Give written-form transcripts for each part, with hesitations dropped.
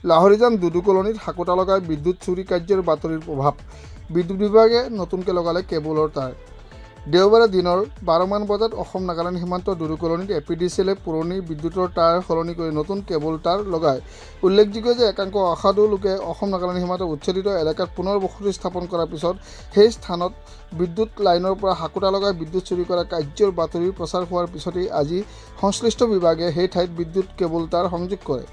লাহৰিজান দুদু কলনীত হাকোটা লগাই বিদ্যুৎ চুৰি কাৰ্যৰ বাতৰিৰ প্ৰভাৱ। বিদ্যুৎ বিভাগে নতুনকৈ লগালে কেবুলৰ তাঁৰ। দেওবাৰে দিনৰ 12মান বজাত অসম নাগালেণ্ড সীমান্তৰ দুদু কলনীত APDCL পুৰণি বিদ্যুতৰ তাঁৰ সলনি কৰি নতুন কেবুল তাঁৰ লগায়। উল্লেখযোগ্য যে একাংশ অসাধু লোকে অসম নাগালেণ্ড সীমান্তৰ উচ্ছেদিত এলেকাত পুনৰ বসতি স্থাপন কৰাৰ পিছত সেই স্থানত বিদ্যুৎ লাইনৰ পৰা হাকোটা লগাই বিদ্যুৎ চুৰি কৰা কাৰ্যৰ বাতৰি প্ৰচাৰ হোৱাৰ পিছতেই আজি সংশ্লিষ্ট বিভাগে সেই ঠাইত বিদ্যুৎ কেবুল তাঁৰ সংযোগ কৰে।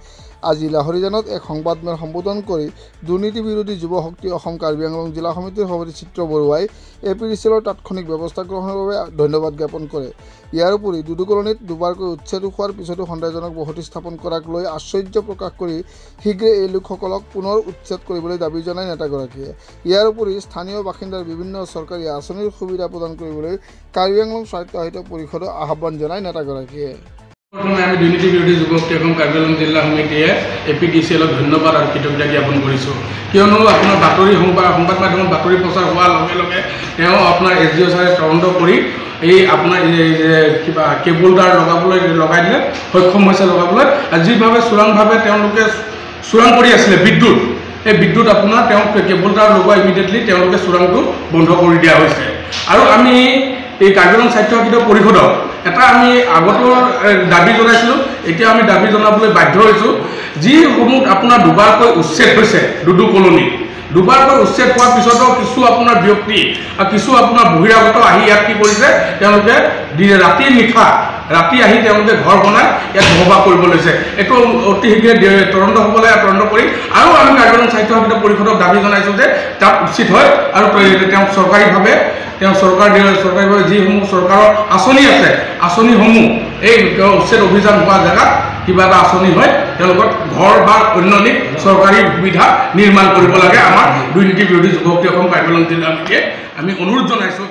আজি লাহৰিজানত এক সংবাদমেল সম্বোধন কৰি দুৰ্নীতি বিৰোধী যুৱ শক্তি অসম কাৰ্বি আংলং জিলা সমিতিৰ সভাপতি চিত্ৰ বৰুৱাই APDCLৰ তাৎক্ষণিক ব্যৱস্থা গ্ৰহণৰ বাবে ধন্যবাদ জ্ঞাপন কৰে। ইয়াৰ উপৰি দুদু কলনীত দুবাৰকৈ উচ্ছেদ হোৱাৰ পিছতো সন্দেহজনক বসতি স্থাপন কৰাক লৈ আশ্চৰ্য প্ৰকাশ কৰি শীঘ্ৰে এই লোকসকলক পুনৰ উচ্ছেদ কৰিবলৈ দাবী জনায় নেতাগৰাকীয়ে। ইয়াৰ উপৰি স্থানীয় বাসিন্দাৰ বিভিন্ন চৰকাৰী আঁচনিৰ সুবিধা প্ৰদান কৰিবলৈ কাৰ্বি আংলং স্বায়ত্তশাসিত পৰিষদক আহ্বান জনায় নেতাগৰাকীয়ে। প্ৰথমে আমি দুৰ্নীতি বিৰোধী যুৱ শক্তি অসম কাৰ্বি আংলং জিলা সমিতিয়ে APDCLক ধন্যবাদ আৰু কৃতজ্ঞতা জ্ঞাপন কৰিছোঁ। কিয়নো আপোনাৰ বাতৰি সংবাদ মাধ্যমত বাতৰি প্ৰচাৰ হোৱাৰ লগে লগে তেওঁ আপোনাৰ SDO ছাৰে তদন্ত কৰি এই আপোনাৰ কিবা কেবুল তাঁৰ লগাই দিলে, সক্ষম হৈছে লগাবলৈ। যিভাৱে চোৰাংভাৱে তেওঁলোকে চোৰাং কৰি আছিলে বিদ্যুৎ, এই বিদ্যুৎ আপোনাৰ তেওঁ কেবুল তাঁৰ লগোৱা ইমিডিয়েটলি তেওঁলোকে চোৰাংটো বন্ধ কৰি দিয়া হৈছে। আৰু আমি এই কাৰ্বি আংলং স্বায়ত্তশাসিত পৰিষদক এটা আমি আগতো দাবী জনাইছিলোঁ, এতিয়া আমি দাবী জনাবলৈ বাধ্য হৈছোঁ। যিসমূহ আপোনাৰ দুবাৰকৈ উচ্ছেদ হৈছে দুদু কলনীত, দুবাৰকৈ উচ্ছেদ হোৱাৰ পিছতো কিছু আপোনাৰ ব্যক্তি আৰু কিছু আপোনাৰ বহিৰাগত আহি ইয়াত কি কৰিছে, তেওঁলোকে ৰাতি আহি তেওঁলোকে ঘৰ বনাই ইয়াত বসবাস কৰিব লৈছে। এইটো অতি শীঘ্ৰে তদন্ত হ'ব লাগে। তদন্ত কৰি আৰু আমি কাৰ্বি আংলং স্বায়ত্তশাসিত পৰিষদক দাবী জনাইছোঁ যে তাত উচিত হয় আৰু তেওঁ চৰকাৰীভাৱে যিসমূহ চৰকাৰৰ আঁচনি আছে, আঁচনিসমূহ এই উচ্ছেদ অভিযান হোৱা জেগাত কিবা এটা আঁচনি হয় তেওঁলোকক ঘৰ বা অন্যান্য চৰকাৰী সুবিধা নিৰ্মাণ কৰিব লাগে। আমাৰ দুৰ্নীতি বিৰোধী যুৱ শক্তি অসম কাৰ্বি আংলং জিলা সমিতিয়ে আমি অনুৰোধ জনাইছোঁ।